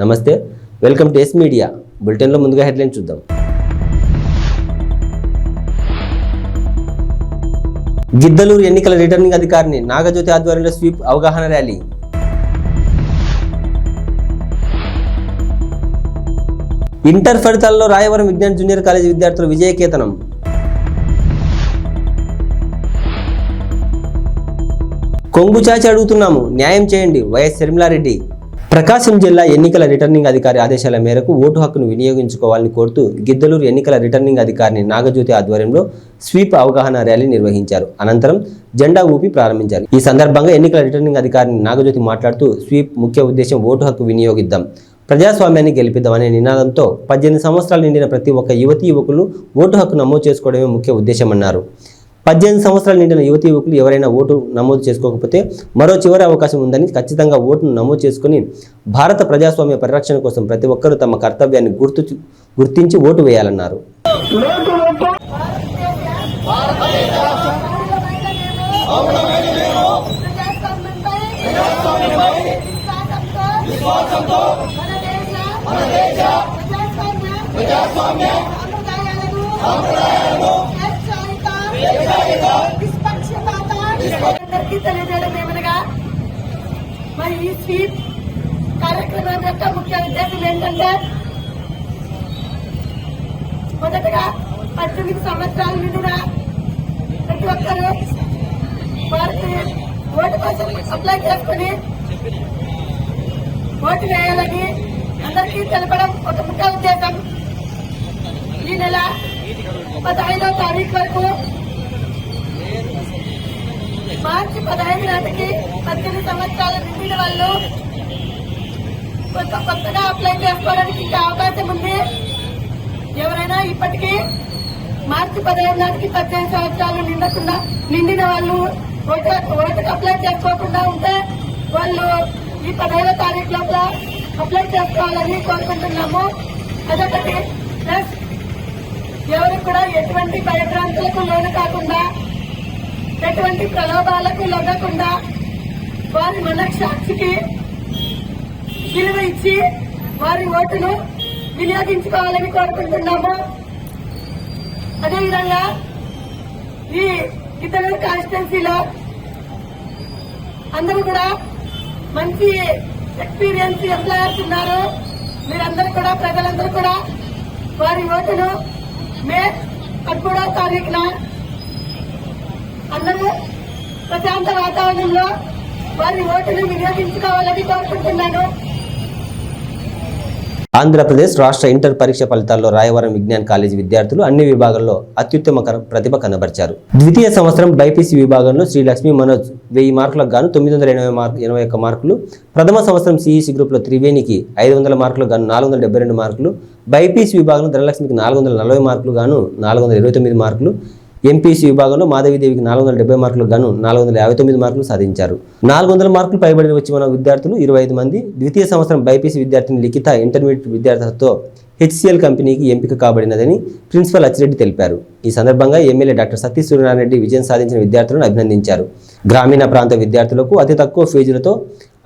నమస్తే, welcome to yes media. బులెటిన్లో ముందుగా హెడ్లైన్ చూద్దాం. గిద్దలూరు ఎన్నికల రిటర్నింగ్ అధికారిని నాగజ్యోతి ఆధ్వర్యంలో స్వీప్ అవగాహన ర్యాలీ. ఇంటర్ ఫలితాల్లో రాయవరం విజ్ఞాన్ జూనియర్ కాలేజీ విద్యార్థుల విజయకేతనం. కొంగు చాచి అడుగుతున్నాము, న్యాయం చేయండి వైఎస్ షర్మిలారెడ్డి. ప్రకాశం జిల్లా ఎన్నికల రిటర్నింగ్ అధికారి ఆదేశాల మేరకు ఓటు హక్కును వినియోగించుకోవాలని కోరుతూ గిద్దలూరు ఎన్నికల రిటర్నింగ్ అధికారిని నాగజ్యోతి ఆధ్వర్యంలో స్వీప్ అవగాహన ర్యాలీ నిర్వహించారు. అనంతరం జెండా ఊపి ప్రారంభించారు. ఈ సందర్భంగా ఎన్నికల రిటర్నింగ్ అధికారిని నాగజ్యోతి మాట్లాడుతూ స్వీప్ ముఖ్య ఉద్దేశం ఓటు హక్కు వినియోగిద్దాం, ప్రజాస్వామ్యాన్ని గెలిపిద్దాం అనే నినాదంతో 18 సంవత్సరాలు నిండిన ప్రతి ఒక్క యువతీ యువకులు ఓటు హక్కు నమోదు చేసుకోవడమే ముఖ్య ఉద్దేశమన్నారు. 18 సంవత్సరాలు నిండిన యువతీ యువకులు ఎవరైనా ఓటు నమోదు చేసుకోకపోతే మరో చివరి అవకాశం ఉందని, ఖచ్చితంగా ఓటును నమోదు చేసుకుని భారత ప్రజాస్వామ్య పరిరక్షణ కోసం ప్రతి ఒక్కరూ తమ కర్తవ్యాన్ని గుర్తించి ఓటు వేయాలన్నారు. తెలియజేయడం ఏమనగా, మరి ఈ స్వీప్ కార్యక్రమం యొక్క ముఖ్య ఉద్దేశం ఏంటంటే, మొదటగా 18 సంవత్సరాల నిండిన ప్రతి ఒక్కరూ వారికి ఓటు కోసం అప్లై చేసుకుని ఓటు వేయాలని అందరికీ తెలపడం ఒక ముఖ్య ఉద్దేశం. ఈ నెల 15వ తారీఖు వరకు, మార్చి 15 నాటికి 18 సంవత్సరాలు నిండిన వాళ్ళు కొత్తగా అప్లై చేసుకోవడానికి ఇంకా అవకాశం ఉంది. ఎవరైనా ఇప్పటికీ మార్చి 15 నాటికి 18 సంవత్సరాలు నిండిన వాళ్ళు ఓటుకు అప్లై చేసుకోకుండా ఉంటే వాళ్ళు ఈ 15వ తారీఖు లోపల అప్లై చేసుకోవాలని కోరుకుంటున్నాము. అదొకటి. ప్లస్ ఎవరికి కూడా ఎటువంటి భయభ్రాంతులకు లోను కాకుండా, ఎటువంటి ప్రలోభాలకు లొంగకుండా వారి మనస్సాక్షికి విలువ ఇచ్చి వారి ఓటును వినియోగించుకోవాలని కోరుకుంటున్నాము. అదేవిధంగా ఈ గిద్దలూరు కాన్స్టిట్యున్సీలో అందరూ కూడా మంచి ఎక్స్పీరియన్స్ ఎంప్లాయర్స్ ఉన్నారు. మీరందరూ కూడా, ప్రజలందరూ కూడా వారి ఓటును మే 13వ తారీఖున అందరూ ప్రశాంత వాతావరణంలో వారి ఓటును వినియోగించుకోవాలని కోరుకుంటున్నాను. ఆంధ్రప్రదేశ్ రాష్ట్ర ఇంటర్ పరీక్ష ఫలితాల్లో రాయవరం విజ్ఞాన్ కాలేజీ విద్యార్థులు అన్ని విభాగాల్లో అత్యుత్తమ ప్రతిభ కనబరిచారు. ద్వితీయ సంవత్సరం బైపీసీ విభాగంలో శ్రీ లక్ష్మీ మనోజ్ 1000 మార్కులకు గాను 981 మార్కులు, ప్రథమ సంవత్సరం సిఈసి గ్రూప్లో త్రివేణికి 500 మార్కులకు గాను 472 మార్కులు, బైపీసీ విభాగంలో ధనలక్ష్మికి 440 మార్కులు గాను 429 మార్కులు, ఎంపీసీ విభాగంలో మాధవీదేవికి 470 మార్కులకు గాను 459 మార్కులు సాధించారు. 400 మార్కులు పైబడి వచ్చిన విద్యార్థులు 25 మంది. ద్వితీయ సంవత్సరం బైపీసీ విద్యార్థిని లిఖిత ఇంటర్మీడియట్ విద్యార్థులతో హెచ్సిఎల్ కంపెనీకి ఎంపిక కాబడినదని ప్రిన్సిపల్ అచ్చిరెడ్డి తెలిపారు. ఈ సందర్భంగా ఎమ్మెల్యే డాక్టర్ సతీష్ సూర్యనారాయణ విజయం సాధించిన విద్యార్థులను అభినందించారు. గ్రామీణ ప్రాంత విద్యార్థులకు అతి తక్కువ ఫీజులతో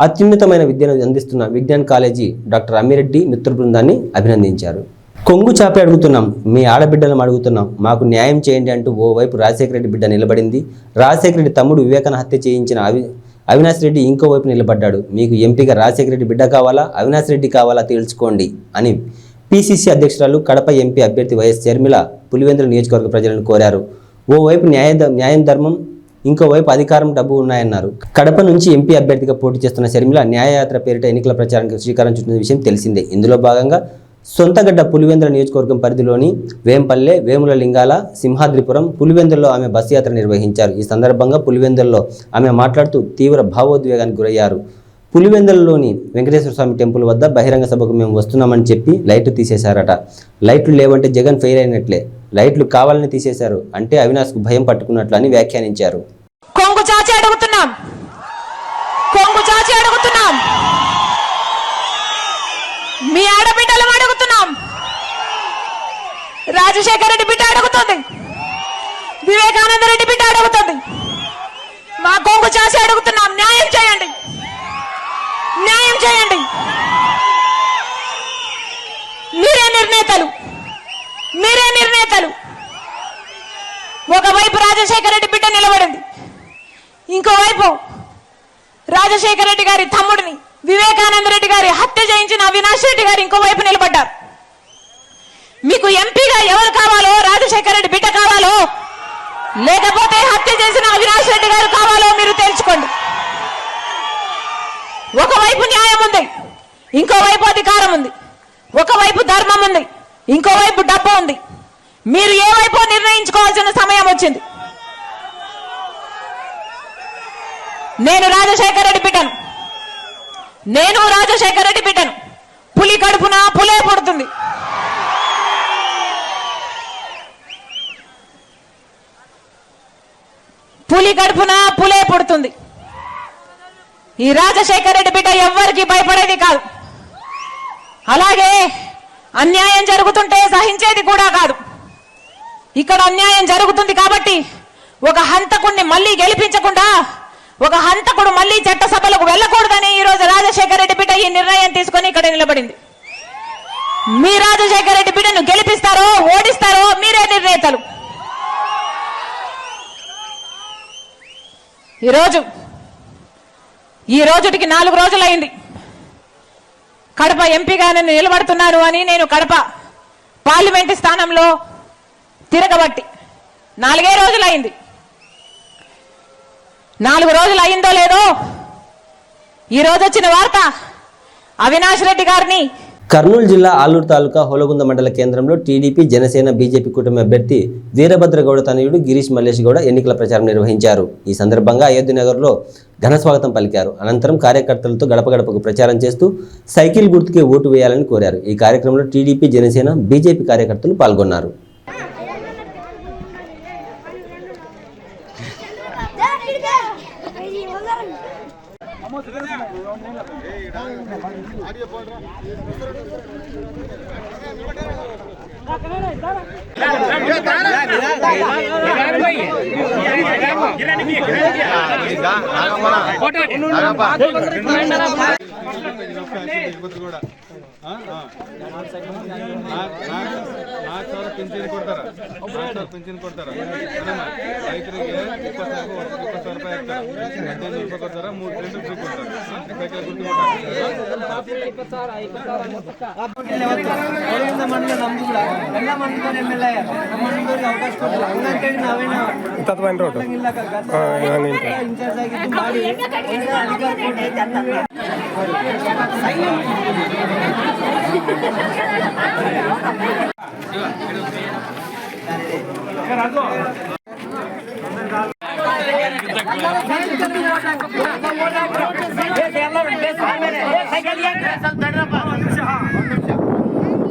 అత్యున్నతమైన విద్యను అందిస్తున్న విజ్ఞాన్ కాలేజీ డాక్టర్ అమ్మిరెడ్డి మిత్ర బృందాన్ని అభినందించారు. కొంగు చాపి అడుగుతున్నాం, మీ ఆడబిడ్డలను అడుగుతున్నాం, మాకు న్యాయం చేయండి అంటూ ఓవైపు రాజశేఖర రెడ్డి బిడ్డ నిలబడింది. రాజశేఖర రెడ్డి తమ్ముడు వివేకాన్ని హత్య చేయించిన అవినాష్ రెడ్డి ఇంకోవైపు నిలబడ్డాడు. మీకు ఎంపీగా రాజశేఖర రెడ్డి బిడ్డ కావాలా, అవినాష్ రెడ్డి కావాలా తేల్చుకోండి అని పిసిసి అధ్యక్షురాలు, కడప ఎంపీ అభ్యర్థి వైఎస్ షర్మిల పులివెందుల నియోజకవర్గ ప్రజలను కోరారు. ఓవైపు న్యాయం ధర్మం, ఇంకోవైపు అధికారం, డబ్బు ఉన్నాయన్నారు. కడప నుంచి ఎంపీ అభ్యర్థిగా పోటీ చేస్తున్న షర్మిల న్యాయయాత్ర పేరిట ఎన్నికల ప్రచారానికి శ్రీకారం చుట్టిన విషయం తెలిసిందే. ఇందులో భాగంగా సొంతగడ్డ పులివెందుల నియోజకవర్గం పరిధిలోని వేంపల్లె, వేముల లింగాల, సింహాద్రిపురం, పులివెందుల్లో ఆమె బస్సు యాత్ర నిర్వహించారు. ఈ సందర్భంగా పులివెందుల్లో ఆమె మాట్లాడుతూ తీవ్ర భావోద్వేగానికి గురయ్యారు. పులివెందులలోని వెంకటేశ్వర స్వామి టెంపుల్ వద్ద బహిరంగ సభకు మేము వస్తున్నామని చెప్పి లైట్లు తీసేశారట. లైట్లు లేవంటే జగన్ ఫెయిల్ అయినట్లే, లైట్లు కావాలని తీసేశారు అంటే అవినాష్కు భయం పట్టుకున్నట్లు అని వ్యాఖ్యానించారు. కొంగు చాచి అడుగుతున్నాం, మీ ఆడబిడ్డలం అడుగుతున్నాం, రాజశేఖర రెడ్డి బిడ్డ అడుగుతుంది, వివేకానంద రెడ్డి బిడ్డ అడుగుతుంది, మా కొంగు చాచి అడుగుతున్నాం, న్యాయం చేయండి, న్యాయం చేయండి. నిర్ణేతలు. ఒకవైపు రాజశేఖర రెడ్డి బిడ్డ నిలబడింది, ఇంకోవైపు రాజశేఖర రెడ్డి గారి తమ్ముడిని వివేకానంద రెడ్డి గారి హత్య చేయించిన అవినాష్ రెడ్డి గారు ఇంకోవైపు నిలబడ్డారు. మీకు ఎంపీగా ఎవరు కావాలో, రాజశేఖర రెడ్డి బిడ్డ కావాలో లేకపోతే హత్య చేసిన అవినాష్ రెడ్డి గారు కావాలో మీరు తెలుసుకోండి. ఒకవైపు న్యాయం ఉంది, ఇంకోవైపు అధికారం ఉంది. ఒకవైపు ధర్మం ఉంది, ఇంకోవైపు డబ్బు ఉంది. మీరు ఏ వైపు నిర్ణయించుకోవాల్సిన సమయం వచ్చింది. నేను రాజశేఖర రెడ్డి బిడ్డను. పులి కడుపున పులే పుడుతుంది. ఈ రాజశేఖర రెడ్డి బిడ్డ ఎవ్వరికి భయపడేది కాదు. అలాగే అన్యాయం జరుగుతుంటే సహించేది కూడా కాదు. ఇక్కడ అన్యాయం జరుగుతుంది కాబట్టి ఒక హంతకుడిని మళ్ళీ గెలిపించకుండా, ఒక హంతకుడు మళ్ళీ చట్టసభలకు వెళ్ళకూడదని ఈ రోజు రాజశేఖర రెడ్డి బిడ్డ ఈ నిర్ణయం తీసుకొని ఇక్కడ నిలబడింది. మీ రాజశేఖర రెడ్డి బిడ్డను గెలిపిస్తారో ఓడిస్తారో మీరే నిర్ణేతలు. ఈ రోజుటికి 4 రోజులైంది కడప ఎంపీగా నేను నిలబడుతున్నాను అని. నేను కడప పార్లమెంటు స్థానంలో తిరగబట్టి 4 రోజులైంది. 4 రోజులు అయిందో లేదో ఈ రోజు వచ్చిన వార్త అవినాష్ రెడ్డి గారిని కర్నూలు జిల్లా ఆలూరు తాలూకా హోలగుంద మండల కేంద్రంలో టీడీపీ, జనసేన, బీజేపీ కూటమి అభ్యర్థి వీరభద్రగౌడ తనయుడు గిరీష్ మల్లేష్ గౌడ ఎన్నికల ప్రచారం నిర్వహించారు. ఈ సందర్భంగా అయోధ్యనగర్లో ఘన స్వాగతం పలికారు. అనంతరం కార్యకర్తలతో గడప గడపకు ప్రచారం చేస్తూ సైకిల్ గుర్తుకే ఓటు వేయాలని కోరారు. ఈ కార్యక్రమంలో టీడీపీ, జనసేన, బీజేపీ కార్యకర్తలు పాల్గొన్నారు. పింఛన్ కొడతారా రైతులకి 20 రూపాయలు ఇస్తారు. 18 రూపాయలు కొడతారా, 3 ప్లేట్లు ఫ్రీ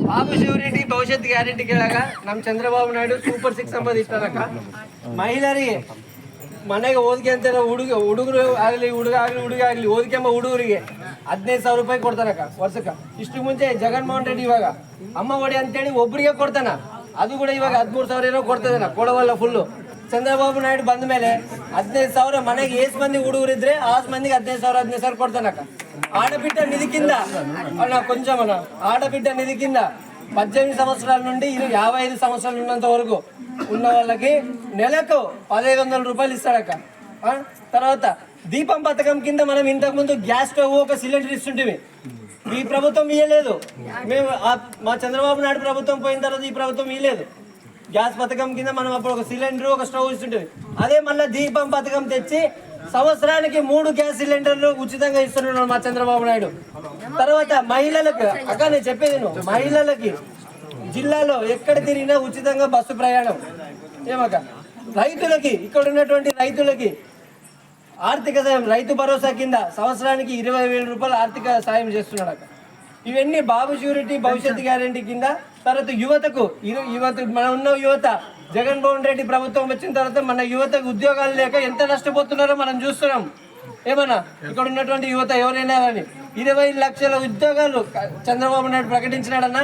ಬಾಬು ಶಿವರೆಡ್ಡಿ ಭವಿಷ್ಯತ್ ಗ್ಯಾರಂಟಿ ಕೇಳಾಗ ನಮ್ಮ ಚಂದ್ರಬಾಬು ನಾಯ್ಡು ಸೂಪರ್ 6 ಅಂಬದು ಇಷ್ಟನಕ್ಕ ಮಹಿಳೆಯರಿಗೆ ಮನೆಗೆ ಓದಿಗೆ ಅಂತ ಹುಡುಗರು ಆಗಲಿ ಹುಡುಗ ಆಗಲಿ ಓದಿಕೆಂಬ ಹುಡುಗರಿಗೆ 15,000 ರೂಪಾಯಿ ಕೊಡ್ತಾನಕ್ಕ ವರ್ಷಕ್ಕೆ. ಇಷ್ಟು ಮುಂಚೆ ಜಗನ್ಮೋಹನ್ ರೆಡ್ಡಿ ಇವಾಗ ಅಮ್ಮ ಒಡಿ ಅಂತೇಳಿ ಒಬ್ಬರಿಗೆ ಕೊಡ್ತಾನ, ಅದು ಕೂಡ ಇವಾಗ 13,000 ಏನೋ ಕೊಡ್ತದನ, ಕೊಡವಲ್ಲ ಫುಲ್ಲು. ಚಂದ್ರಬಾಬು ನಾಯ್ಡು ಬಂದ ಮೇಲೆ 15,000 ಮನೆಗೆ ಏಸ್ ಮಂದಿ ಹುಡುಗರು ಇದ್ರೆ ಆ ಮಂದಿಗೆ 15,000 ಕೊಡ್ತಾನಕ್ಕ. ఆడబిడ్డ నిధి కింద కొంచెం ఆడబిడ్డ నిధి కింద 18 సంవత్సరాల నుండి 55 సంవత్సరాలు ఉన్నంత వరకు ఉన్న వాళ్ళకి నెలకు 1,500 రూపాయలు ఇస్తాడక్క. తర్వాత దీపం పథకం కింద మనం ఇంతకుముందు గ్యాస్ స్టవ్ ఒక సిలిండర్ ఇస్తుంటే ఈ ప్రభుత్వం ఇయ్యలేదు. మేము మా చంద్రబాబు నాయుడు ప్రభుత్వం పోయిన తర్వాత ఈ ప్రభుత్వం ఇయ్యలేదు. గ్యాస్ పథకం కింద మనం అప్పుడు ఒక సిలిండర్ ఒక స్టవ్ ఇస్తుంటే అదే మళ్ళీ దీపం పథకం తెచ్చి సంవత్సరానికి 3 గ్యాస్ సిలిండర్లు ఉచితంగా ఇస్తున్నాడు మా చంద్రబాబు నాయుడు. తర్వాత మహిళలకు అక్క నేను చెప్పేది మహిళలకి జిల్లాలో ఎక్కడ తిరిగినా ఉచితంగా బస్సు ప్రయాణం. ఏమక్క రైతులకి ఇక్కడ ఉన్నటువంటి రైతులకి ఆర్థిక సాయం రైతు భరోసా కింద సంవత్సరానికి 20,000 రూపాయలు ఆర్థిక సాయం చేస్తున్నాడు అక్క. ఇవన్నీ బాబు ష్యూరిటీ భవిష్యత్తు గ్యారంటీ కింద. తర్వాత యువతకు మనం ఉన్న యువత జగన్మోహన్ రెడ్డి ప్రభుత్వం వచ్చిన తర్వాత మన యువతకు ఉద్యోగాలు లేక ఎంత నష్టపోతున్నారో మనం చూస్తున్నాం. ఏమన్నా ఇక్కడ ఉన్నటువంటి యువత ఎవరైనా కానీ 20 లక్షల ఉద్యోగాలు చంద్రబాబు నాయుడు ప్రకటించినాడన్నా.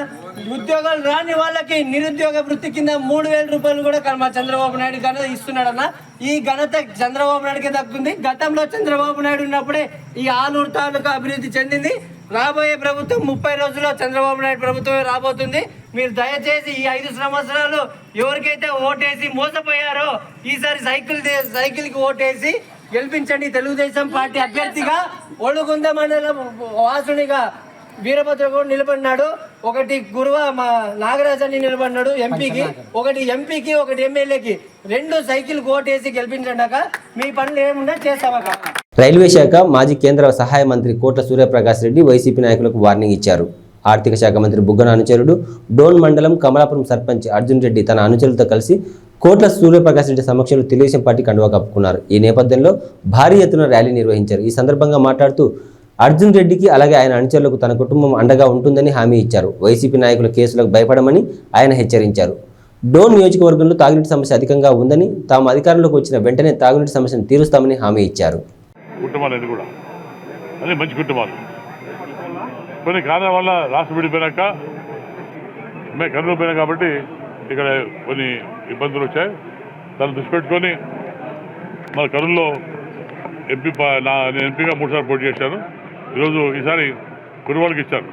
ఉద్యోగాలు రాని వాళ్ళకి నిరుద్యోగ వృత్తి కింద 3,000 రూపాయలు కూడా మా చంద్రబాబు నాయుడు ఘనత ఇస్తున్నాడన్నా. ఈ ఘనత చంద్రబాబు నాయుడుకే దక్కుతుంది. గతంలో చంద్రబాబు నాయుడు ఉన్నప్పుడే ఈ ఆలూరు తాలూకా అభివృద్ధి చెందింది. రాబోయే ప్రభుత్వం 30 రోజుల్లో చంద్రబాబు నాయుడు ప్రభుత్వమే రాబోతుంది. మీరు దయచేసి ఈ 5 సంవత్సరాలు ఎవరికైతే ఓటేసి మోసపోయారో ఈసారి సైకిల్కి ఓటేసి గెలిపించండి. తెలుగుదేశం పార్టీ అభ్యర్థిగా ఒళ్ళుగుంద మండలం వాసునిగా వీరభద్ర గౌడ్ నిలబడినాడు. ఒకటి గురువ మా నాగరాజ్ అని నిలబడినాడు ఎంపీకి, ఒకటి ఎమ్మెల్యేకి. 2 సైకిల్ ఓటేసి గెలిపించండాక మీ పనులు ఏమున్నా చేస్తామక. రైల్వే శాఖ మాజీ కేంద్ర సహాయ మంత్రి కోట్ల సూర్యప్రకాష్ రెడ్డి వైసీపీ నాయకులకు వార్నింగ్ ఇచ్చారు. ఆర్థిక శాఖ మంత్రి బుగ్గన అనుచరుడు డోన్ మండలం కమలాపురం సర్పంచ్ అర్జున్ రెడ్డి తన అనుచరులతో కలిసి కోట్ల సూర్యప్రకాష్ రెడ్డి సమక్షంలో తెలుగుదేశం పార్టీ కండువా కప్పుకున్నారు. ఈ నేపథ్యంలో భారీ ఎత్తున ర్యాలీ నిర్వహించారు. ఈ సందర్భంగా మాట్లాడుతూ అర్జున్ రెడ్డికి అలాగే ఆయన అనుచరులకు తన కుటుంబం అండగా ఉంటుందని హామీ ఇచ్చారు. వైసీపీ నాయకుల కేసులకు భయపడమని ఆయన హెచ్చరించారు. డోన్ నియోజకవర్గంలో తాగునీటి సమస్య అధికంగా ఉందని, తాము అధికారంలోకి వచ్చిన వెంటనే తాగునీటి సమస్యను తీరుస్తామని హామీ ఇచ్చారు. కుటుంబాలు కూడా అదే మంచి కుటుంబాలు. కొన్ని కారణాల వల్ల రాష్ట్రం విడిపోయినాక మేము కర్నూలు పోయినా కాబట్టి ఇక్కడ కొన్ని ఇబ్బందులు వచ్చాయి. దాన్ని దృష్టి పెట్టుకొని మన కర్నూలులో నేను ఎంపీగా 3 సార్లు పోటీ చేశాను. ఈసారి కురువాళ్ళకి ఇచ్చారు.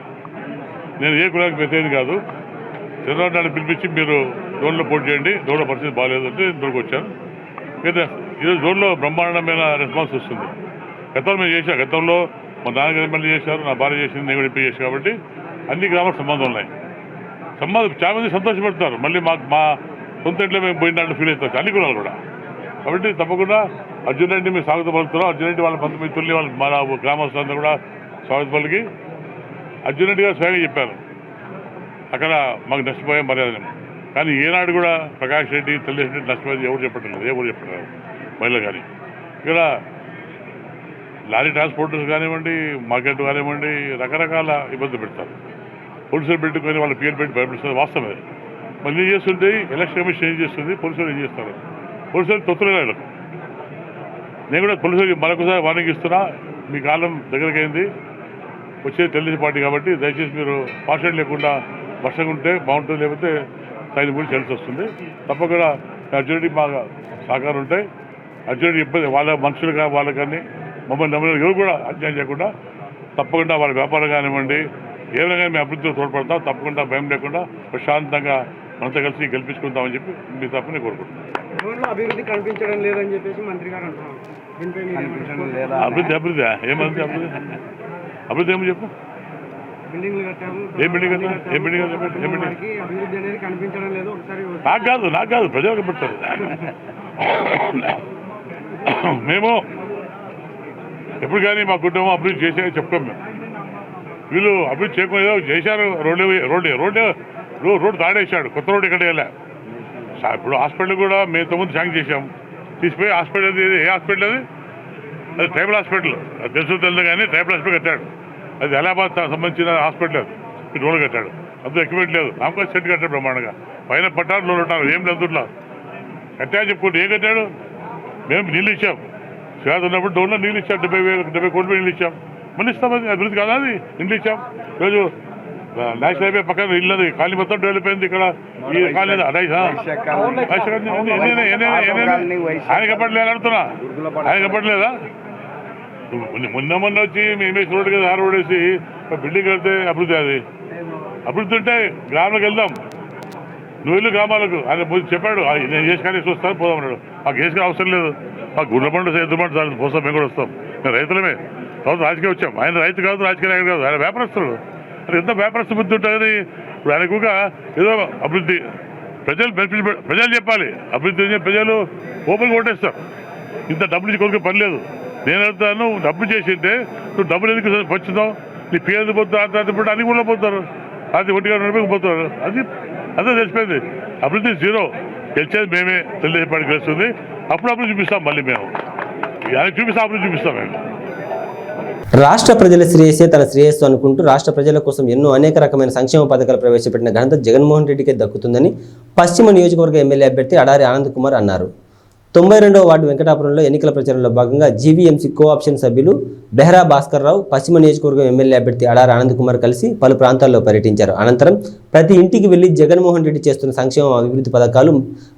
నేను ఏ కులానికి వ్యతిరేకం కాదు. చంద్రబాబు నాయుడు పిలిపించి మీరు జోన్లో పోటీ చేయండి, జోన్లో పరిస్థితి బాగాలేదు అంటే ఇంతవరకు వచ్చాను. అయితే ఈరోజు జోన్లో బ్రహ్మాండమైన రెస్పాన్స్ వస్తుంది. గతంలో మేము చేశాం. గతంలో మా నాన్నగారు ఎమ్మెల్యే చేశారు, నా భార్య చేసింది, నేను కూడా ఎంపీ చేశాను. కాబట్టి అన్ని గ్రామాలకు సంబంధం ఉన్నాయి. చాలా మంది సంతోషపడతారు. మళ్ళీ మా సొంత ఇంట్లో మేము పోయినట్టు ఫీల్ అవుతారు అన్ని కులాలు కూడా. కాబట్టి తప్పకుండా అర్జున్ రెడ్డి మీరు స్వాగతం పలుకుతున్నాం. అర్జున్ రెడ్డి వాళ్ళ బంధుమిత్రుల్ని వాళ్ళ మన గ్రామస్తులందరూ కూడా స్వాగత పలికి అర్జున్ రెడ్డి గారు స్వయంగా చెప్పారు అక్కడ మాకు నష్టపోయే మర్యాద. కానీ ఏనాడు కూడా ప్రకాష్ రెడ్డి తెలుగుదేశం రెడ్డి నష్టపోయేది ఎవరు చెప్పడం లేదు. మహిళలు కానీ ఇక్కడ లారీ ట్రాన్స్పోర్టర్స్ కానివ్వండి, మార్కెట్ కానివ్వండి, రకరకాల ఇబ్బందులు పెడతారు. పోలీసులు పెట్టుకొని వాళ్ళ పేరు పెట్టి భయపెడుతున్నారు. వాస్తవమే. మళ్ళీ చేస్తుంటే ఎలక్షన్ కమిషన్ ఏం చేస్తుంది, పోలీసులు ఏం చేస్తారు. పోలీసులు తొత్తులుగా వెళ్ళకు. నేను కూడా పోలీసులకి మరొకసారి వార్నింగ్ ఇస్తున్నా. మీ కాలం దగ్గరికి అయింది. వచ్చేది తెలుగుదేశం పార్టీ కాబట్టి దయచేసి మీరు పార్షల్ లేకుండా వర్షంగా ఉంటే బాగుంటుంది. లేకపోతే సైన్ గురించి తెలిసి వస్తుంది. తప్పకుండా అర్జునుడి బాగా సహకారం ఉంటాయి. అర్జునుడి ఇబ్బంది వాళ్ళ మనుషులుగా వాళ్ళకని మమ్మల్ని ఎవరు కూడా అన్యాయం చేయకుండా తప్పకుండా వాళ్ళ వ్యాపారం కానివ్వండి ఏమైనా కానీ మేము అభివృద్ధిలో తోడ్పడతాం. తప్పకుండా భయం లేకుండా ప్రశాంతంగా మనతో కలిసి గెలిపించుకుంటామని చెప్పి మీ తప్పని కోరుకుంటున్నాం. అభివృద్ధి కనిపించడం లేదని చెప్పేసి మంత్రి గారు అంటున్నారు. అభివృద్ధి ఏమంది అభివృద్ధి ఏమో చెప్పు. బిల్డింగ్లు కట్టాము. ఏ బిల్డింగ్ కట్టా? ఏ బిల్డింగ్ అభివృద్ధి అనేది కనిపించడం లేదు. ఒకసారి నాకు కాదు ప్రజలకు పెడతారు. మేము ఎప్పుడు కానీ మా కుటుంబం అభివృద్ధి చేసేది చెప్తాం. మేము వీళ్ళు అభివృద్ధి చేయకుండా చేశారు. రోడ్డు తాడేశాడు. కొత్త రోడ్డు ఇక్కడ వెళ్ళా. ఇప్పుడు హాస్పిటల్ కూడా మేము 9 శాంక్షన్ చేశాం. తీసిపోయి హాస్పిటల్ ఏ హాస్పిటల్ అది ట్రైబల్ హాస్పిటల్. అది తెలుసు కానీ ట్రైబల్ హాస్పిటల్ కట్టాడు. అది అలహాబాద్ సంబంధించిన హాస్పిటల్. అది రోడ్డు కట్టాడు. అంత ఎక్విప్మెంట్ లేదు. నాకు సెట్ కట్టాడు బ్రహ్మాండంగా. పైన పట్టారు లోన్ ఉంటారు. ఏం లేదు కట్టా చెప్పుకుంటే ఏం కట్టాడు. మేము నీళ్ళు ఇచ్చాం. శ్వేత ఉన్నప్పుడు డోన్లో నీళ్ళు ఇచ్చాం. 70 కోట్లు నీళ్ళు ఇచ్చాం. మళ్ళీ ఇస్తాం. అది అభివృద్ధి కాదా? అది ఇండ్లు ఇచ్చాం. ఈరోజు నేషనల్ హైవే పక్కన ఇల్లు ఖాళీ మొత్తం డెవలప్ అయింది. ఇక్కడ ఈ ఖాళీ ఆయన కప్పట్లేదు అడుగుతున్నా. ఆయన కప్పట్లేదా? మొన్న వచ్చి మేమేసి రోడ్డు కదా రోడ్ వేసి బిల్డింగ్ కడితే అభివృద్ధి. అది అభివృద్ధి ఉంటే గ్రామాలకు వెళ్దాం. నువ్వు ఇల్లు గ్రామాలకు ఆయన చెప్పాడు. నేను చేసి కానీ చూస్తాను పోదామన్నాడు. మాకు వేసుకునే అవసరం లేదు. మాకు గుండెబండు ఎద్దుబండు సార్ పోస్తాం. మేము కూడా వస్తాం. మేము రైతులమే. తర్వాత రాజకీయం వచ్చాం. ఆయన రైతు కాదు, రాజకీయ నాయకుడు కాదు. ఆయన వ్యాపారస్తుడు. అది ఎంత వ్యాపారస్తు బుద్ధి ఉంటుంది. ఇప్పుడు ఆయనకు ఏదో అభివృద్ధి ప్రజలు చెప్పాలి. అభివృద్ధి ప్రజలు ఓపెన్గా ఓటేస్తారు. ఇంత డబ్బులు ఇచ్చి కొనుక్కే పని లేదు. నేను అడుగుతాను, డబ్బులు చేసింటే నువ్వు డబ్బులు ఎందుకు వచ్చిందావు? నీ పేరు పోతారు, అన్ని కూడా పోతారు. అది 1 పోతారు. అది అంతా తెలిసిపోయింది. అభివృద్ధి జీరో. గెలిచేది మేమే. తెలుగుదేశం పార్టీ గెలుస్తుంది. అప్పుడు అభివృద్ధి చూపిస్తాం. మళ్ళీ మేము ఆయనకు చూపిస్తాం. అభివృద్ధి చూపిస్తాం. మేము రాష్ట్ర ప్రజల శ్రేయస్సే తన శ్రేయస్సు అనుకుంటూ రాష్ట్ర ప్రజల కోసం ఎన్నో అనేక రకమైన సంక్షేమ పథకాలు ప్రవేశపెట్టిన ఘనత జగన్మోహన్ రెడ్డికే దక్కుతుందని పశ్చిమ నియోజకవర్గ ఎమ్మెల్యే అభ్యర్థి అడారి ఆనంద్ కుమార్ అన్నారు. 92వ వార్డు వెంకటాపురంలో ఎన్నికల ప్రచారంలో భాగంగా జీవీఎంసీ కోఆప్షన్ సభ్యులు బెహ్రా భాస్కర్ రావు, పశ్చిమ నియోజకవర్గం ఎమ్మెల్యే అభ్యర్థి అడారి ఆనంద్ కుమార్ కలిసి పలు ప్రాంతాల్లో పర్యటించారు. అనంతరం ప్రతి ఇంటికి వెళ్లి జగన్మోహన్ రెడ్డి చేస్తున్న సంక్షేమ అభివృద్ధి పథకాలు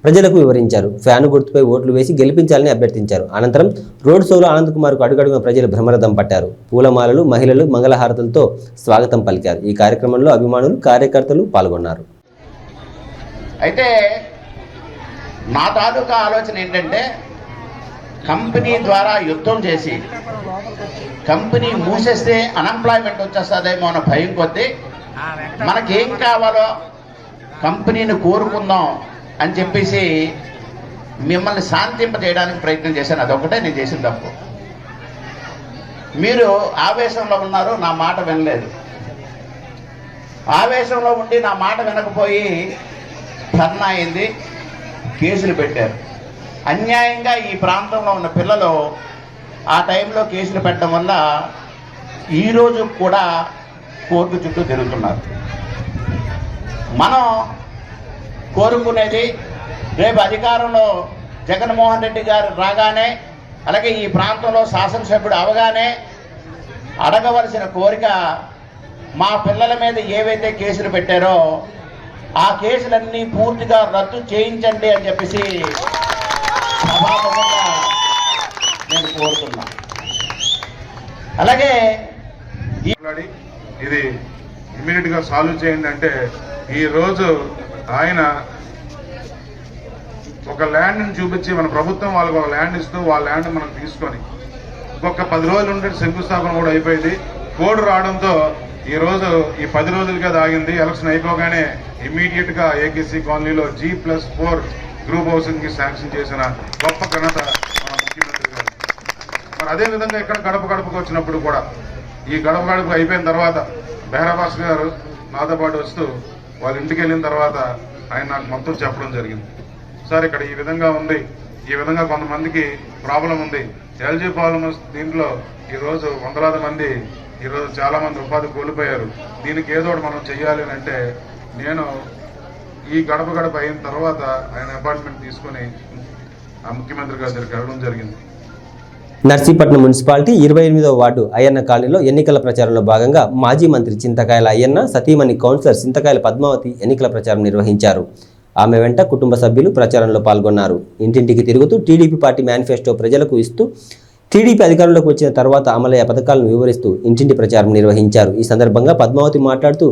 ప్రజలకు వివరించారు. ఫ్యాను గుర్తుపై ఓట్లు వేసి గెలిపించాలని అభ్యర్థించారు. అనంతరం రోడ్ షోలో ఆనంద్ కుమార్కు అడుగడుగున ప్రజలు భ్రమరథం పట్టారు. పూలమాలలు, మహిళలు మంగళహారతులతో స్వాగతం పలికారు. ఈ కార్యక్రమంలో అభిమానులు, కార్యకర్తలు పాల్గొన్నారు. అయితే నా తాలూకా ఆలోచన ఏంటంటే కంపెనీ ద్వారా యుద్ధం చేసి కంపెనీ మూసేస్తే అన్ఎంప్లాయ్మెంట్ వచ్చేస్తుందేమో అన్న భయం కొద్దీ మనకేం కావాలో కంపెనీని కోరుకుందాం అని చెప్పేసి మిమ్మల్ని శాంతింపజేయడానికి ప్రయత్నం చేశాను. అదొకటే నేను చేసిన తప్పు. మీరు ఆవేశంలో ఉన్నారు, నా మాట వినలేదు. ఆవేశంలో ఉండి నా మాట వినకపోయి ధర్నా అయింది, కేసులు పెట్టారు. అన్యాయంగా ఈ ప్రాంతంలో ఉన్న పిల్లలు ఆ టైంలో కేసులు పెట్టడం వల్ల ఈరోజు కూడా కోర్టు చుట్టూ తిరుగుతున్నారు. మనం కోరుకునేది రేపు అధికారంలో జగన్మోహన్ రెడ్డి గారు రాగానే, అలాగే ఈ ప్రాంతంలో శాసనసభ్యుడు అవగానే అడగవలసిన కోరిక, మా పిల్లల మీద ఏవైతే కేసులు పెట్టారో ఆ కేసులన్నీ పూర్తిగా రద్దు చేయించండి అని చెప్పేసి సభాముఖంగా నేను కోరుతున్నా. అలాగే ఇది ఇమ్మీడియట్ గా సాల్వ్ చేయండి అంటే, ఈ రోజు ఆయన ఒక ల్యాండ్ని చూపించి మన ప్రభుత్వం వాళ్ళకి ఒక ల్యాండ్ ఇస్తూ వాళ్ళ ల్యాండ్ మనం తీసుకొని ఇంకొక 10 రోజులు ఉంటే శంకుస్థాపన కూడా అయిపోయింది. కోడ్ రావడంతో ఈ రోజు ఈ 10 రోజులుగా ఆగింది. ఎలక్షన్ అయిపోగానే ఇమ్మీడియట్ గా ఏకేసీ కాలనీలో G+4 గ్రూప్ హౌసింగ్ కి శాంక్షన్ చేసిన గొప్ప ఘనత మన ముఖ్యమంత్రి గారు. మరి అదే విధంగా ఇక్కడ గడప గడపకు వచ్చినప్పుడు కూడా ఈ గడప గడప అయిపోయిన తర్వాత బెహ్రా భాస్కర్ గారు నాతో పాటు వస్తూ వాళ్ళ ఇంటికి వెళ్ళిన తర్వాత ఆయన నాకు మొత్తం చెప్పడం జరిగింది. సార్ ఇక్కడ ఈ విధంగా ఉంది, ఈ విధంగా కొంతమందికి ప్రాబ్లం ఉంది, ఎల్జీ ప్రాబ్లం దీంట్లో ఈరోజు వందలాది మంది ఈరోజు చాలా మంది ఉపాధి కోల్పోయారు, దీనికి ఏదో ఒకటి మనం చెయ్యాలి అని అంటే, నేను ఈ గడప గడప అయిన తర్వాత ఆయన అపాయింట్మెంట్ తీసుకొని ఆ ముఖ్యమంత్రి గారి దగ్గరికి వెళ్ళడం జరిగింది. నర్సీపట్నం మున్సిపాలిటీ 28వ వార్డు అయ్యన్న కాలనీలో ఎన్నికల ప్రచారంలో భాగంగా మాజీ మంత్రి చింతకాయల అయ్యన్న, సతీమణి కౌన్సిలర్ చింతకాయల పద్మావతి ఎన్నికల ప్రచారం నిర్వహించారు. ఆమె వెంట కుటుంబ సభ్యులు ప్రచారంలో పాల్గొన్నారు. ఇంటింటికి తిరుగుతూ టీడీపీ పార్టీ మేనిఫెస్టో ప్రజలకు ఇస్తూ టీడీపీ అధికారంలోకి వచ్చిన తర్వాత అమలయ్యే పథకాలను వివరిస్తూ ఇంటింటి ప్రచారం నిర్వహించారు. ఈ సందర్భంగా పద్మావతి మాట్లాడుతూ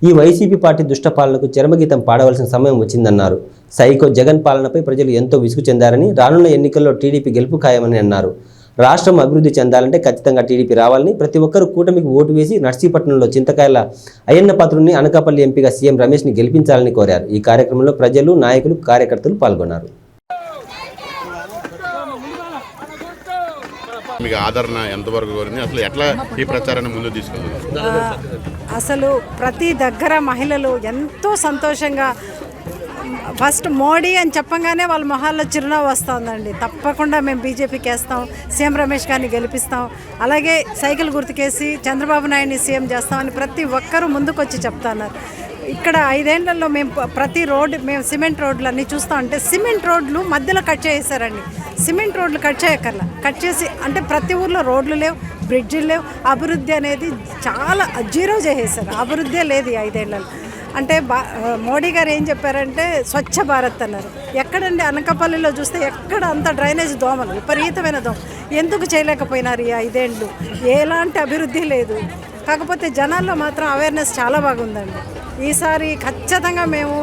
ఈ వైసీపీ పార్టీ దుష్ట పాలనకు చరమగీతం పాడవలసిన సమయం వచ్చిందన్నారు. సైకో జగన్ పాలనపై ప్రజలు ఎంతో విసుగు చెందారని, రానున్న ఎన్నికల్లో టీడీపీ గెలుపు ఖాయమని అన్నారు. రాష్ట్రం అభివృద్ధి చెందాలంటే ఖచ్చితంగా టీడీపీ రావాలని, ప్రతి ఒక్కరూ కూటమికి ఓటు వేసి నర్సీపట్నంలో చింతకాయల అయ్యన్న పాత్రుడిని అనకాపల్లి ఎంపీగా సీఎం రమేష్ని గెలిపించాలని కోరారు. ఈ కార్యక్రమంలో ప్రజలు, నాయకులు, కార్యకర్తలు పాల్గొన్నారు. మీకు ఆదరణ ఎంతవరకు కోరింది, అసలు ఎట్లా ఈ ప్రచారాన్ని ముందు తీసుకెళ్తున్నారు? అసలు ప్రతి దగ్గర మహిళలు ఎంతో సంతోషంగా, ఫస్ట్ మోడీ అని చెప్పగానే వాళ్ళ మొహాల్లో చిరునవ్వు వస్తుందండి. తప్పకుండా మేము బీజేపీకి వేస్తాం, సీఎం రమేష్ గారిని గెలిపిస్తాం, అలాగే సైకిల్ గుర్తుకేసి చంద్రబాబు నాయుడిని సీఎం చేస్తామని ప్రతి ఒక్కరూ ముందుకొచ్చి చెప్తున్నారు. ఇక్కడ 5 ఏళ్లలో మేము ప్రతి రోడ్డు, మేము సిమెంట్ రోడ్లు అన్నీ చూస్తాం. అంటే సిమెంట్ రోడ్లు మధ్యలో కట్ చేసేసారండి. సిమెంట్ రోడ్లు కట్ చేయక్కర్లా, కట్ చేసి అంటే ప్రతి ఊర్లో రోడ్లు లేవు, బ్రిడ్జిలు లేవు, అభివృద్ధి అనేది చాలా జీరో చేసేసారు. అభివృద్ధే లేదు ఈ 5 ఏళ్లలో. అంటే మోడీ గారు ఏం చెప్పారంటే స్వచ్ఛ భారత్ అన్నారు. ఎక్కడండి అనకాపల్లిలో చూస్తే ఎక్కడ అంత డ్రైనేజ్ దోమలు, విపరీతమైన దోమ. ఎందుకు చేయలేకపోయినారు ఈ 5 ఏళ్ళు? ఎలాంటి అభివృద్ధి లేదు. కాకపోతే జనాల్లో మాత్రం అవేర్నెస్ చాలా బాగుందండి. ఈసారి ఖచ్చితంగా మేము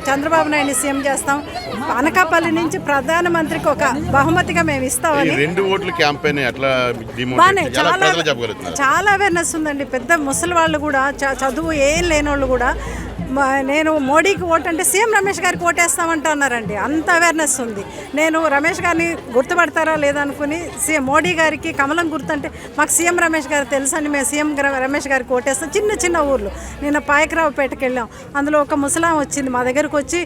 చంద్రబాబు నాయుడిని సీఎం చేస్తాం. అనకాపల్లి నుంచి ప్రధానమంత్రికి ఒక బహుమతిగా మేము ఇస్తామని. 2 ఓట్ల క్యాంపెయిన్ ఎట్లా చాలా అవేర్నెస్ ఉందండి. పెద్ద ముసలి వాళ్ళు కూడా, చదువు ఏం లేనోళ్ళు కూడా నేను మోడీకి ఓటు అంటే సీఎం రమేష్ గారికి ఓటేస్తామంటున్నారండి. అంత అవేర్నెస్ ఉంది. నేను రమేష్ గారిని గుర్తుపడతారా లేదనుకుని మోడీ గారికి కమలం గుర్తుంటే మాకు సీఎం రమేష్ గారు తెలుసండి, మేము సీఎం రమేష్ గారికి ఓటేస్తాం. చిన్న చిన్న ఊర్లు, నిన్న పాయకరావుపేటకి వెళ్ళాం. అందులో ఒక ముసలాం వచ్చింది మా దగ్గరకు వచ్చి,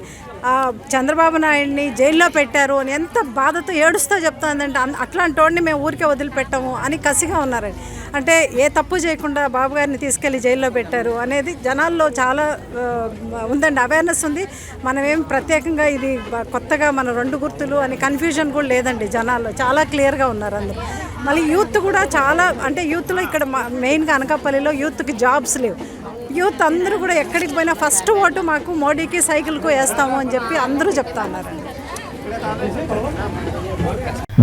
చంద్రబాబు నాయుడిని జైల్లో పెట్టారు అని ఎంత బాధతో ఏడుస్తూ చెప్తుందంటే, అట్లాంటి వాడిని మేము ఊరికే వదిలిపెట్టాము అని కసిగా ఉన్నారండి. అంటే ఏ తప్పు చేయకుండా బాబు గారిని తీసుకెళ్లి జైల్లో పెట్టారు అనేది జనాల్లో చాలా ఉందండి, అవేర్నెస్ ఉంది. మనమేం ప్రత్యేకంగా ఇది కొత్తగా మన 2 గుర్తులు అని కన్ఫ్యూజన్ కూడా లేదండి. జనాల్లో చాలా క్లియర్గా ఉన్నారు అందరూ. మళ్ళీ యూత్ కూడా చాలా, అంటే యూత్లో ఇక్కడ మెయిన్గా అనకాపల్లిలో యూత్కి జాబ్స్ లేవు. యూత్ అందరూ కూడా ఎక్కడికి పోయినా ఫస్ట్ ఓటు మాకు మోడీకి, సైకిల్కు వేస్తాము అని చెప్పి అందరూ చెప్తా ఉన్నారండి.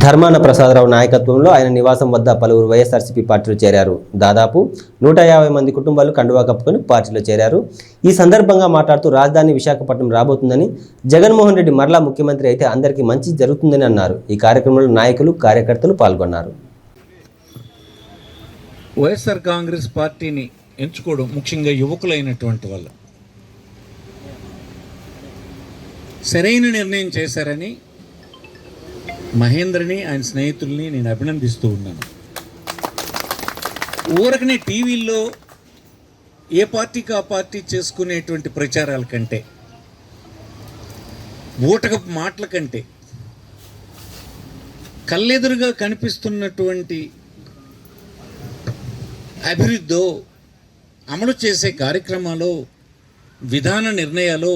ధర్మాన ప్రసాదరావు నాయకత్వంలో ఆయన నివాసం వద్ద పలువురు వైఎస్ఆర్సీపీ పార్టీలో చేరారు. దాదాపు 150 మంది కుటుంబాలు కండువా కప్పుకొని పార్టీలో చేరారు. ఈ సందర్భంగా మాట్లాడుతూ రాజధాని విశాఖపట్నం రాబోతుందని, జగన్మోహన్ రెడ్డి మరలా ముఖ్యమంత్రి అయితే అందరికీ మంచి జరుగుతుందని అన్నారు. ఈ కార్యక్రమంలో నాయకులు, కార్యకర్తలు పాల్గొన్నారు. వైఎస్ఆర్ కాంగ్రెస్ పార్టీని ఎంచుకోవడం ముఖ్యంగా యువకులైనటువంటి వాళ్ళు సరైన నిర్ణయం చేశారని మహేంద్రని, ఆయన స్నేహితుల్ని నేను అభినందిస్తూ ఉన్నాను. ఊరకనే టీవీల్లో ఏ పార్టీకి ఆ పార్టీ చేసుకునేటువంటి ప్రచారాల కంటే, ఊటకపు మాటల కంటే, కళ్ళెదురుగా కనిపిస్తున్నటువంటి అభివృద్ధో, అమలు చేసే కార్యక్రమాలు, విధాన నిర్ణయాలు,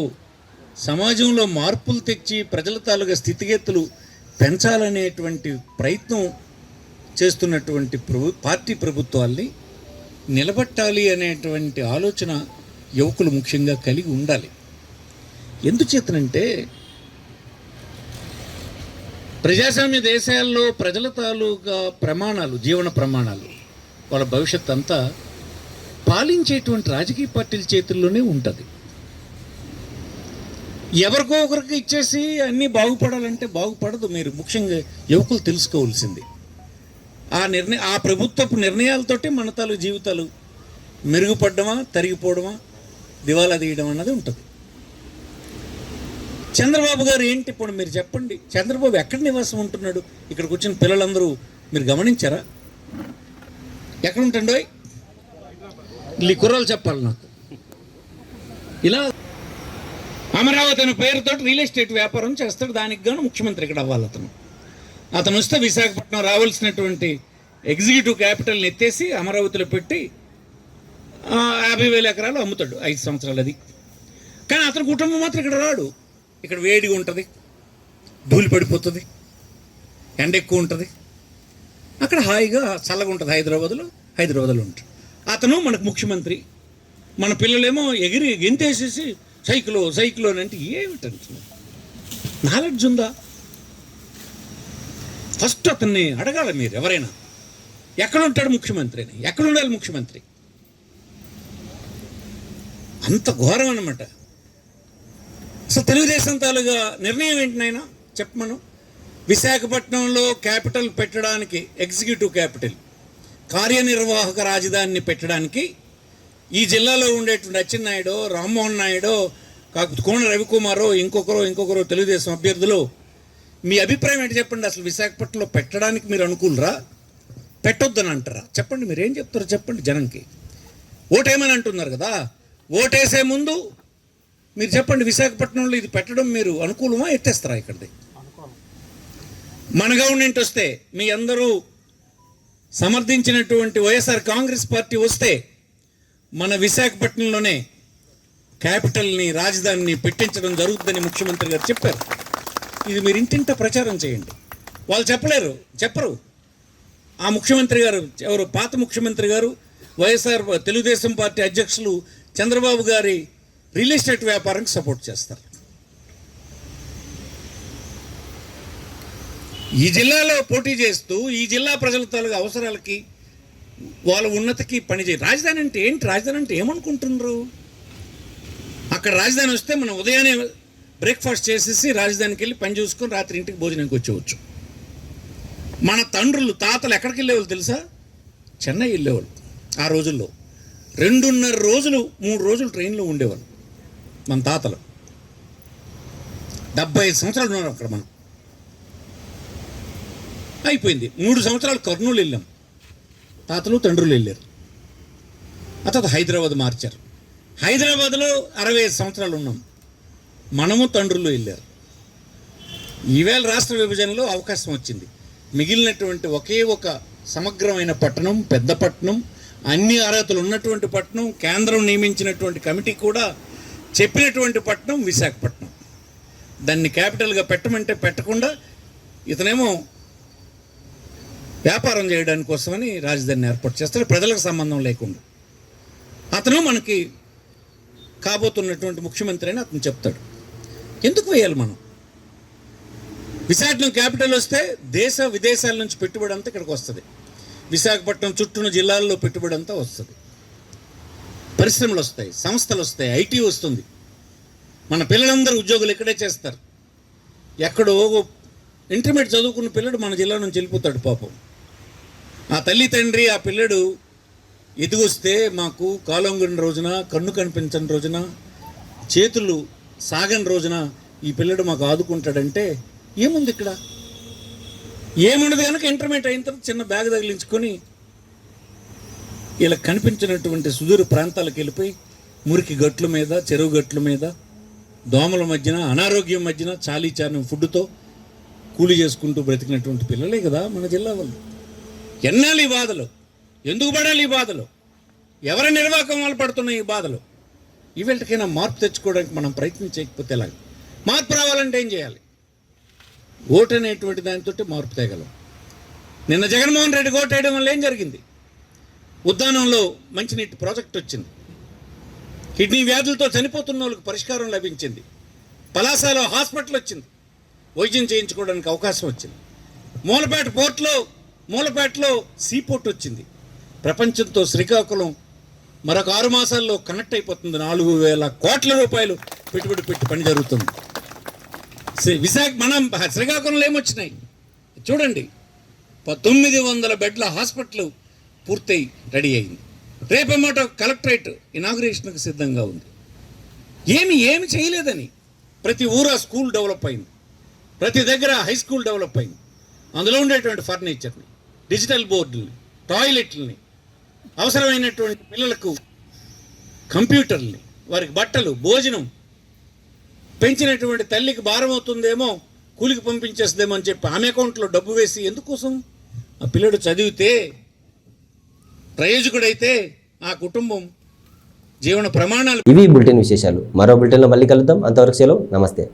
సమాజంలో మార్పులు తెచ్చి ప్రజల తాలూకా స్థితిగతులు పెంచాలనేటువంటి ప్రయత్నం చేస్తున్నటువంటి పార్టీ ప్రభుత్వాల్ని నిలబెట్టాలి అనేటువంటి ఆలోచన యువకులు ముఖ్యంగా కలిగి ఉండాలి. ఎందుచేతనంటే ప్రజాస్వామ్య దేశాల్లో ప్రజల తాలూకా ప్రమాణాలు, జీవన ప్రమాణాలు, వాళ్ళ భవిష్యత్ అంతా పాలించేటువంటి రాజకీయ పార్టీల చేతుల్లోనే ఉంటుంది. ఎవరికో ఒకరికి ఇచ్చేసి అన్నీ బాగుపడాలంటే బాగుపడదు. మీరు ముఖ్యంగా యువకులు తెలుసుకోవాల్సింది ఆ ప్రభుత్వపు నిర్ణయాలతోటి మన తాలూకు జీవితాలు మెరుగుపడ్డమా, తరిగిపోవడమా, దివాలా తీయడం అన్నది ఉంటుంది. చంద్రబాబు గారు ఏంటి ఇప్పుడు మీరు చెప్పండి, చంద్రబాబు ఎక్కడ నివాసం ఉంటున్నాడు? ఇక్కడికి వచ్చిన పిల్లలందరూ మీరు గమనించారా? ఎక్కడ ఉంటాడో ఈ కుర్రాలు చెప్పాలి నాకు. ఇలా అమరావతి అనే పేరుతో రియల్ ఎస్టేట్ వ్యాపారం చేస్తాడు. దానికి గాను ముఖ్యమంత్రి ఇక్కడ అవ్వాలి. అతను వస్తే విశాఖపట్నం రావాల్సినటువంటి ఎగ్జిక్యూటివ్ క్యాపిటల్ని ఎత్తేసి అమరావతిలో పెట్టి 50,000 ఎకరాలు అమ్ముతాడు 5 సంవత్సరాలు. అది కానీ అతని కుటుంబం మాత్రం ఇక్కడ రాడు. ఇక్కడ వేడిగా ఉంటుంది, ధూళి పడిపోతుంది, ఎండ ఎక్కువ ఉంటుంది. అక్కడ హాయిగా చల్లగా ఉంటుంది. హైదరాబాద్లో ఉంటాడు. అతను మనకు ముఖ్యమంత్రి. మన పిల్లలేమో ఎగిరి గెంతేసేసి సైకిలో అంటే ఏమిటంటున్నారు? నాలెడ్జ్ ఉందా? ఫస్ట్ అతన్ని అడగాలి మీరు. ఎవరైనా ఎక్కడ ఉంటాడు ముఖ్యమంత్రి అని, ఎక్కడ ఉండాలి ముఖ్యమంత్రి? అంత ఘోరం అన్నమాట. అసలు తెలుగుదేశం తాలూగా నిర్ణయం ఏంటి నాయనా చెప్పమను. విశాఖపట్నంలో క్యాపిటల్ పెట్టడానికి, ఎగ్జిక్యూటివ్ క్యాపిటల్, కార్యనిర్వాహక రాజధానిని పెట్టడానికి ఈ జిల్లాలో ఉండేటువంటి అచ్చెన్నాయుడు, రామ్మోహన్ నాయుడు, కాకపోతే కోన రవికుమారో ఇంకొకరో తెలుగుదేశం అభ్యర్థులు, మీ అభిప్రాయం ఏంటి చెప్పండి. అసలు విశాఖపట్నంలో పెట్టడానికి మీరు అనుకూలరా, పెట్టొద్దని అంటారా? చెప్పండి, మీరు ఏం చెప్తారో చెప్పండి జనంకి. ఓటేమని అంటున్నారు కదా, ఓటేసే ముందు మీరు చెప్పండి, విశాఖపట్నంలో ఇది పెట్టడం మీరు అనుకూలమా, ఎత్తేస్తారా? ఇక్కడిది మన గవర్నమెంట్ వస్తే, మీ అందరూ సమర్థించినటువంటి వైఎస్ఆర్ కాంగ్రెస్ పార్టీ వస్తే, మన విశాఖపట్నంలోనే క్యాపిటల్ని, రాజధానిని పెట్టించడం జరుగుతుందని ముఖ్యమంత్రి గారు చెప్పారు. ఇది మీరు ఇంటింట ప్రచారం చేయండి. వాళ్ళు చెప్పరు. ఆ ముఖ్యమంత్రి గారు ఎవరు? పాత ముఖ్యమంత్రి గారు, వైఎస్ఆర్ తెలుగుదేశం పార్టీ అధ్యక్షులు చంద్రబాబు గారి రియల్ ఎస్టేట్ వ్యాపారానికి సపోర్ట్ చేస్తారు. ఈ జిల్లాలో పోటీ చేస్తూ ఈ జిల్లా ప్రజల తాలూకు అవసరాలకి, వాళ్ళ ఉన్నతికి పనిచేయ. రాజధాని అంటే ఏంటి? రాజధాని అంటే ఏమనుకుంటున్నారు? అక్కడ రాజధాని వస్తే మనం ఉదయాన్నే బ్రేక్ఫాస్ట్ చేసేసి రాజధానికి వెళ్ళి పని చూసుకొని రాత్రి ఇంటికి భోజనానికి వచ్చేవచ్చు. మన తండ్రులు, తాతలు ఎక్కడికి వెళ్ళేవాళ్ళు తెలుసా? చెన్నై వెళ్ళేవాళ్ళు. ఆ రోజుల్లో 2.5 రోజులు 3 రోజులు ట్రైన్లో ఉండేవాళ్ళు మన తాతలు. 75 సంవత్సరాలు ఉన్నారు అక్కడ. మనం అయిపోయింది. 3 సంవత్సరాలు కర్నూలు వెళ్ళాం, తాతలు తండ్రులు వెళ్ళారు. ఆ తర్వాత హైదరాబాద్ మార్చారు. హైదరాబాద్లో 65 సంవత్సరాలు ఉన్నాం, మనము తండ్రులు వెళ్ళారు. ఈవేళ రాష్ట్ర విభజనలో అవకాశం వచ్చింది. మిగిలినటువంటి ఒకే ఒక సమగ్రమైన పట్టణం, పెద్ద పట్టణం, అన్ని అర్హతలు ఉన్నటువంటి పట్టణం, కేంద్రం నియమించినటువంటి కమిటీ కూడా చెప్పినటువంటి పట్టణం విశాఖపట్నం. దాన్ని క్యాపిటల్గా పెట్టమంటే పెట్టకుండా ఇతనేమో వ్యాపారం చేయడానికి కోసమని రాజధానిని ఏర్పాటు చేస్తాడు, ప్రజలకు సంబంధం లేకుండా. అతను మనకి కాబోతున్నటువంటి ముఖ్యమంత్రి అని అతను చెప్తాడు. ఎందుకు వేయాలి మనం? విశాఖపట్నం క్యాపిటల్ వస్తే దేశ విదేశాల నుంచి పెట్టుబడి అంతా ఇక్కడికి వస్తుంది. విశాఖపట్నం చుట్టూన జిల్లాల్లో పెట్టుబడి అంతా వస్తుంది. పరిశ్రమలు వస్తాయి, సంస్థలు వస్తాయి, ఐటీ వస్తుంది. మన పిల్లలందరూ ఉద్యోగులు ఇక్కడే చేస్తారు. ఎక్కడో ఇంటర్మీడియట్ చదువుకున్న పిల్లడు మన జిల్లా నుంచి వెళ్ళిపోతాడు పాపం. ఆ తల్లి తండ్రి ఆ పిల్లడు ఎదిగొస్తే మాకు కాలంగుని రోజున, కన్ను కనిపించని రోజున, చేతులు సాగని రోజున ఈ పిల్లడు మాకు ఆదుకుంటాడంటే ఏముంది ఇక్కడ? ఏముండదు కనుక ఇంటర్మీడియట్ అయిన తర్వాత చిన్న బ్యాగ్ తగిలించుకొని ఇలా కనిపించినటువంటి సుదూర ప్రాంతాలకు వెళ్ళిపోయి మురికి గట్ల మీద, చెరువు గట్ల మీద, దోమల మధ్యన, అనారోగ్యం మధ్యన చాలీ చాలని ఫుడ్తో కూలి చేసుకుంటూ బ్రతికినటువంటి పిల్లలే కదా మన జిల్లా వాళ్ళు. ఎన్నాళ్ళు ఈ బాధలు? ఎందుకు పడాలి ఈ బాధలు? ఎవరి నిర్వాహకం వాళ్ళు పడుతున్నాయి ఈ బాధలు? ఈవేళకైనా మార్పు తెచ్చుకోవడానికి మనం ప్రయత్నం చేయకపోతే ఎలాగ? మార్పు రావాలంటే ఏం చేయాలి? ఓటు అనేటువంటి దానితో మార్పు తేగలం. నిన్న జగన్మోహన్ రెడ్డికి ఓటు వేయడం వల్ల ఏం జరిగింది? ఉద్దానంలో మంచినీటి ప్రాజెక్ట్ వచ్చింది. కిడ్నీ వ్యాధులతో చనిపోతున్న వాళ్ళకి పరిష్కారం లభించింది. పలాసలో హాస్పిటల్ వచ్చింది, వైద్యం చేయించుకోవడానికి అవకాశం వచ్చింది. మూలపేటలో సీపోర్ట్ వచ్చింది. ప్రపంచంతో శ్రీకాకుళం మరొక 6 మాసాల్లో కనెక్ట్ అయిపోతుంది. 4,000 కోట్ల రూపాయలు పెట్టుబడి పెట్టి పని జరుగుతుంది. మనం శ్రీకాకుళంలో ఏమొచ్చినాయి చూడండి. 900 బెడ్ల హాస్పిటల్ పూర్తయి రెడీ అయింది. రేపమాట కలెక్టరేట్ ఇనాగ్రేషన్కి సిద్ధంగా ఉంది. ఏమి చేయలేదని ప్రతి ఊర స్కూల్ డెవలప్ అయింది, ప్రతి దగ్గర హై స్కూల్ డెవలప్ అయింది. అందులో ఉండేటువంటి ఫర్నిచర్ని, డిజిటల్ బోర్డుల్ని, టాయిలెట్లని, అవసరమైనటువంటి పిల్లలకు కంప్యూటర్ని, వారికి బట్టలు, భోజనం, పెంచినటువంటి తల్లికి భారం అవుతుందేమో, కూలికి పంపించేస్తుందేమో అని చెప్పి ఆమె అకౌంట్లో డబ్బు వేసి ఎందుకోసం? ఆ పిల్లడు చదివితే, ప్రయోజకుడైతే ఆ కుటుంబం జీవన ప్రమాణాలు. ఇవి బులెటిన్ విశేషాలు. మరో బులెటిన్లో మళ్ళీ కలుద్దాం. అంతవరకు సెలవు. నమస్తే.